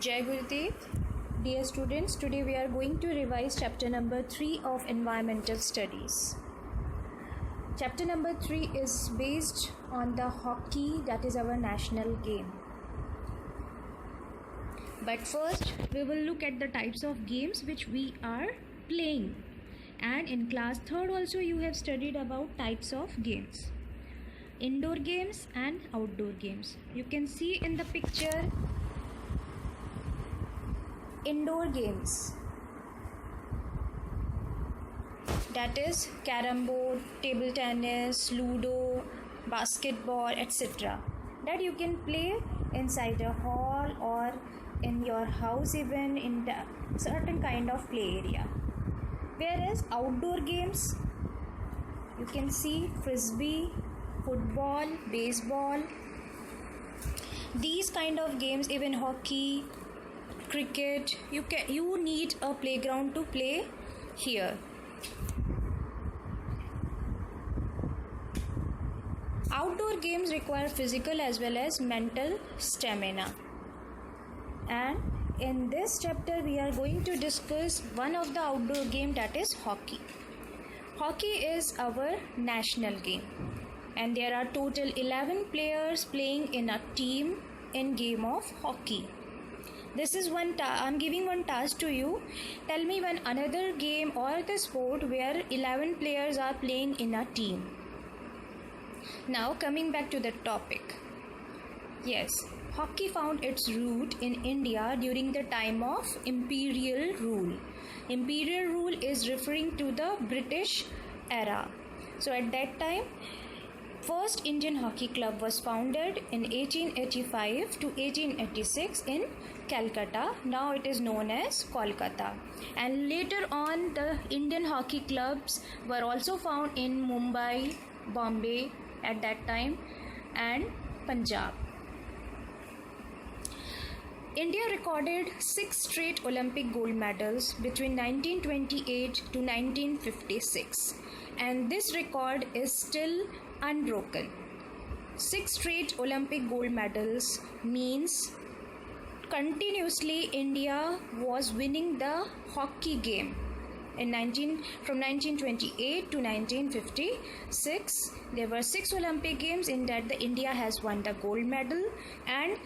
Jai Gurudev. Dear students, today we are going to revise chapter number 3 of Environmental Studies. Chapter number 3 is based on the hockey, that is our national game. But first, we will look at the types of games which we are playing. And in class 3rd also you have studied about types of games. Indoor games and outdoor games. You can see in the picture indoor games, that is carom board, table tennis, ludo, basketball, etc. that you can play inside a hall or in your house, even in the certain kind of play area. Whereas outdoor games, you can see frisbee, football, baseball, these kind of games, even hockey, cricket, you need a playground to play here. Outdoor games require physical as well as mental stamina. And in this chapter we are going to discuss one of the outdoor game, that is hockey. Hockey is our national game and there are total 11 players playing in a team in game of hockey. This is I'm giving one task to you. Tell me one another game or the sport where 11 players are playing in a team. Now coming back to the topic. Yes, hockey found its root in India during the time of imperial rule. Imperial rule is referring to the British era. So at that time, first Indian Hockey Club was founded in 1885 to 1886 in Calcutta. Now it is known as Kolkata. And later on, the Indian hockey clubs were also found in Mumbai, Bombay at that time, and Punjab. India recorded 6 straight Olympic gold medals between 1928 to 1956, and this record is still unbroken. 6 straight Olympic gold medals means continuously India was winning the hockey game. From 1928 to 1956, there were 6 Olympic games in that the India has won the gold medal, and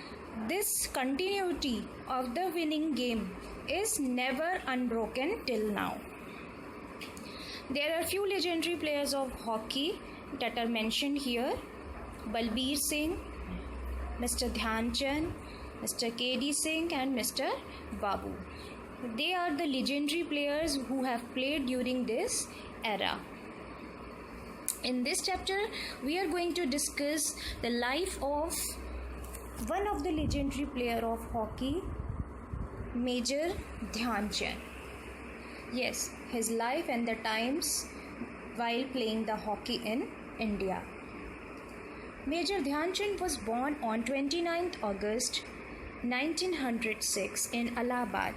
this continuity of the winning game is never unbroken till now. There are few legendary players of hockey that are mentioned here: Balbir Singh, Mr. Dhyan Chand, Mr. K.D. Singh and Mr. Babu. They are the legendary players who have played during this era. In this chapter, we are going to discuss the life of one of the legendary player of hockey, Major Dhyan Chand. Yes, his life and the times while playing the hockey in India. Major Dhyan Chand was born on 29th August 1906 in Allahabad,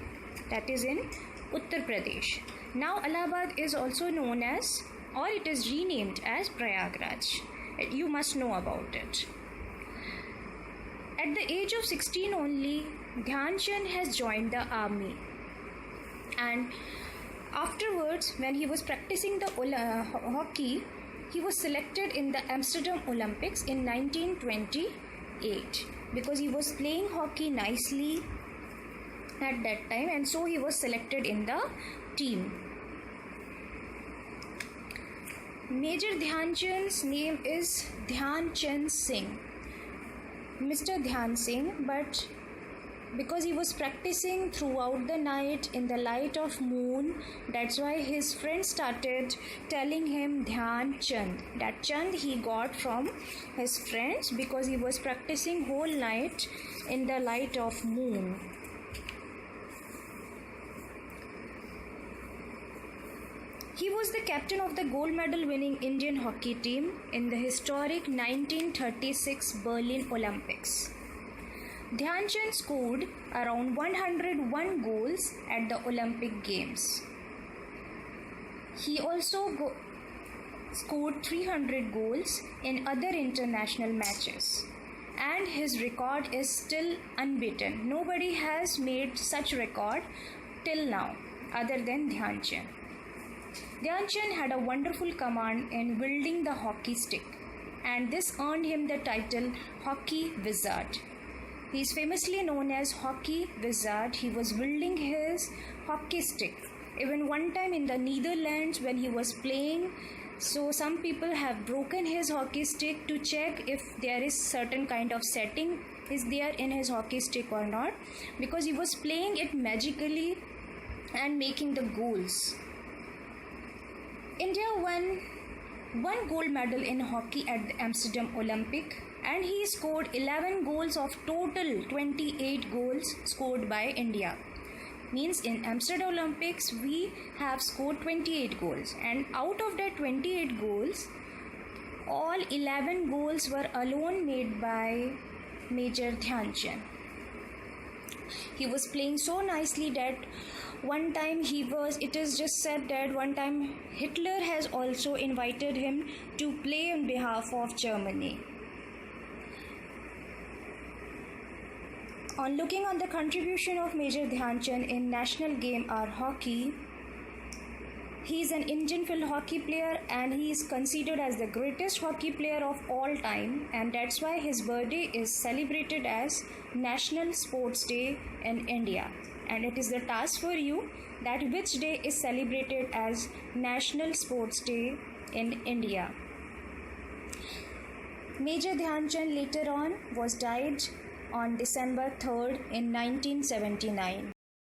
that is in Uttar Pradesh. Now Allahabad is also known as, or it is renamed as, Prayagraj. You must know about it. At the age of 16 only, Dhyan Chand has joined the army, and afterwards when he was practicing the hockey, he was selected in the Amsterdam Olympics in 1928 because he was playing hockey nicely at that time, and so he was selected in the team. Major Dhyan Chand's name is Dhyan Chand Singh, Mr. Dhyan Singh, but because he was practicing throughout the night in the light of moon, that's why his friends started telling him Dhyan Chand. That Chand he got from his friends because he was practicing whole night in the light of moon. He was the captain of the gold medal winning Indian hockey team in the historic 1936 Berlin Olympics. Dhyan Chand scored around 101 goals at the Olympic Games. He also scored 300 goals in other international matches, and his record is still unbeaten. Nobody has made such record till now other than Dhyan Chand. Dhyan Chand had a wonderful command in wielding the hockey stick, and this earned him the title Hockey Wizard. He is famously known as Hockey Wizard. He was wielding his hockey stick. Even one time in the Netherlands when he was playing, so some people have broken his hockey stick to check if there is certain kind of setting is there in his hockey stick or not, because he was playing it magically and making the goals. India won one gold medal in hockey at the Amsterdam Olympic, and he scored 11 goals of total 28 goals scored by India. Means in Amsterdam Olympics we have scored 28 goals, and out of that 28 goals, all 11 goals were alone made by Major Dhyan Chand. He was playing so nicely that one time it is just said that one time Hitler has also invited him to play on behalf of Germany. On looking on the contribution of Major Dhyan Chand in national game or hockey, he is an Indian field hockey player and he is considered as the greatest hockey player of all time, and that's why his birthday is celebrated as National Sports Day in India. And it is the task for you that which day is celebrated as National Sports Day in India. Major Dhyan Chand later on was died on December 3rd in 1979.